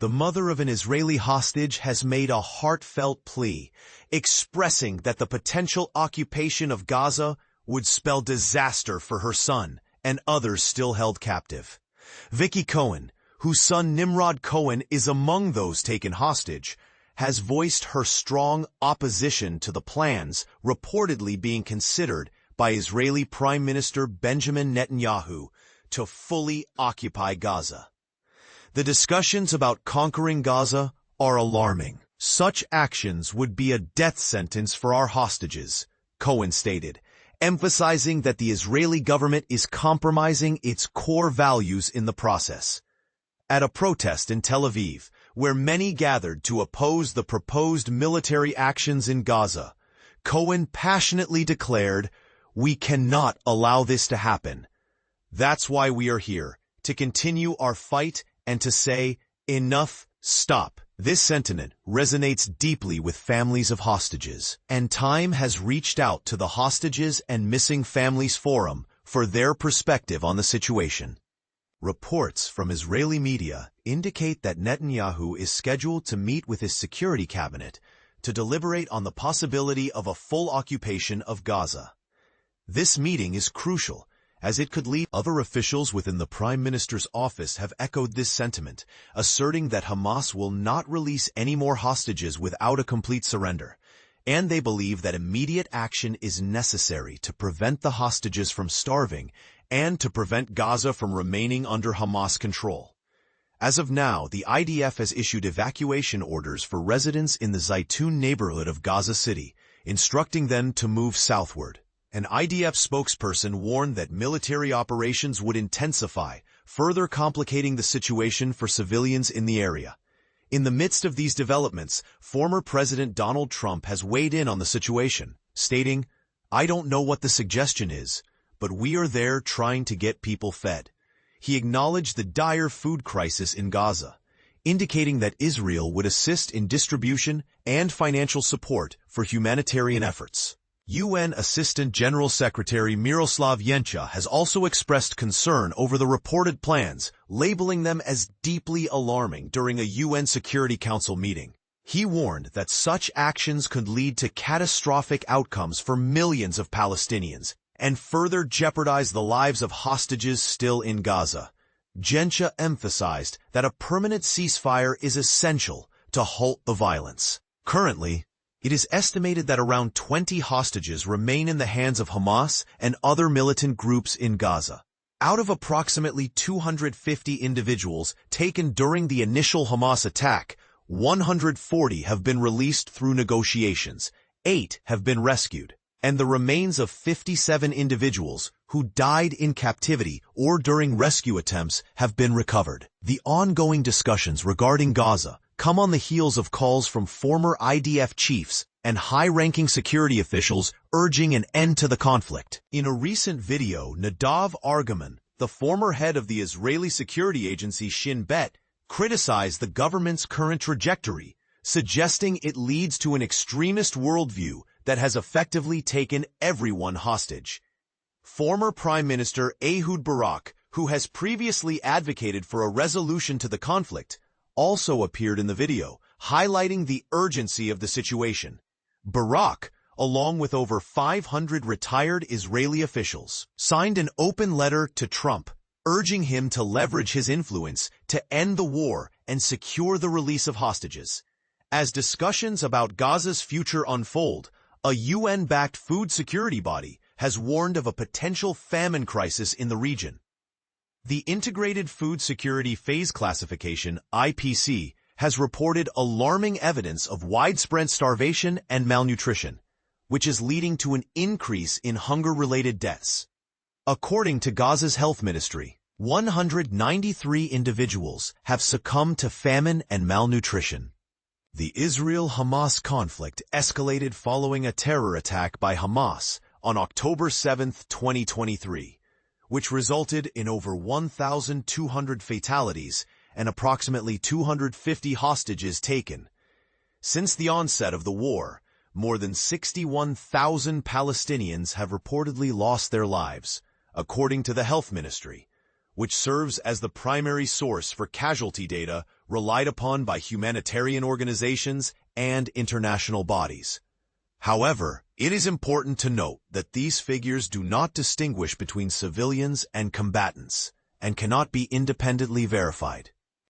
The mother of an Israeli hostage has made a heartfelt plea, expressing that the potential occupation of Gaza would spell disaster for her son and others still held captive. Viki Cohen, whose son Nimrod Cohen is among those taken hostage, has voiced her strong opposition to the plans reportedly being considered by Israeli Prime Minister Benjamin Netanyahu to fully occupy Gaza. The discussions about conquering Gaza are alarming. Such actions would be a death sentence for our hostages, Cohen stated, emphasizing that the Israeli government is compromising its core values in the process. At a protest in Tel Aviv, where many gathered to oppose the proposed military actions in Gaza, Cohen passionately declared, "We cannot allow this to happen. That's why we are here, to continue our fight and to say, enough, stop." This sentiment resonates deeply with families of hostages, and Time has reached out to the Hostages and Missing Families Forum for their perspective on the situation. Reports from Israeli media indicate that Netanyahu is scheduled to meet with his security cabinet to deliberate on the possibility of a full occupation of Gaza. This meeting is crucial, as it could lead. Other officials within the Prime Minister's office have echoed this sentiment, asserting that Hamas will not release any more hostages without a complete surrender, and they believe that immediate action is necessary to prevent the hostages from starving and to prevent Gaza from remaining under Hamas control. As of now, the IDF has issued evacuation orders for residents in the Zaytun neighborhood of Gaza City, instructing them to move southward. An IDF spokesperson warned that military operations would intensify, further complicating the situation for civilians in the area. In the midst of these developments, former President Donald Trump has weighed in on the situation, stating, "I don't know what the suggestion is, but we are there trying to get people fed." He acknowledged the dire food crisis in Gaza, indicating that Israel would assist in distribution and financial support for humanitarian efforts. UN Assistant General Secretary Miroslav Yencha has also expressed concern over the reported plans, labeling them as deeply alarming during a UN Security Council meeting. He warned that such actions could lead to catastrophic outcomes for millions of Palestinians and further jeopardize the lives of hostages still in Gaza. Yencha emphasized that a permanent ceasefire is essential to halt the violence. Currently, it is estimated that around 20 hostages remain in the hands of Hamas and other militant groups in Gaza. Out of approximately 250 individuals taken during the initial Hamas attack, 140 have been released through negotiations, 8 have been rescued, and the remains of 57 individuals who died in captivity or during rescue attempts have been recovered. The ongoing discussions regarding Gaza come on the heels of calls from former IDF chiefs and high-ranking security officials urging an end to the conflict. In a recent video, Nadav Argaman, the former head of the Israeli security agency Shin Bet, criticized the government's current trajectory, suggesting it leads to an extremist worldview that has effectively taken everyone hostage. Former Prime Minister Ehud Barak, who has previously advocated for a resolution to the conflict, also appeared in the video, highlighting the urgency of the situation. Barak, along with over 500 retired Israeli officials, signed an open letter to Trump, urging him to leverage his influence to end the war and secure the release of hostages. As discussions about Gaza's future unfold, a UN-backed food security body has warned of a potential famine crisis in the region. The Integrated Food Security Phase Classification, IPC, has reported alarming evidence of widespread starvation and malnutrition, which is leading to an increase in hunger-related deaths. According to Gaza's health ministry, 193 individuals have succumbed to famine and malnutrition. The Israel-Hamas conflict escalated following a terror attack by Hamas on October 7, 2023. Which resulted in over 1,200 fatalities and approximately 250 hostages taken. Since the onset of the war, more than 61,000 Palestinians have reportedly lost their lives, according to the health ministry, which serves as the primary source for casualty data relied upon by humanitarian organizations and international bodies. However, it is important to note that these figures do not distinguish between civilians and combatants and cannot be independently verified.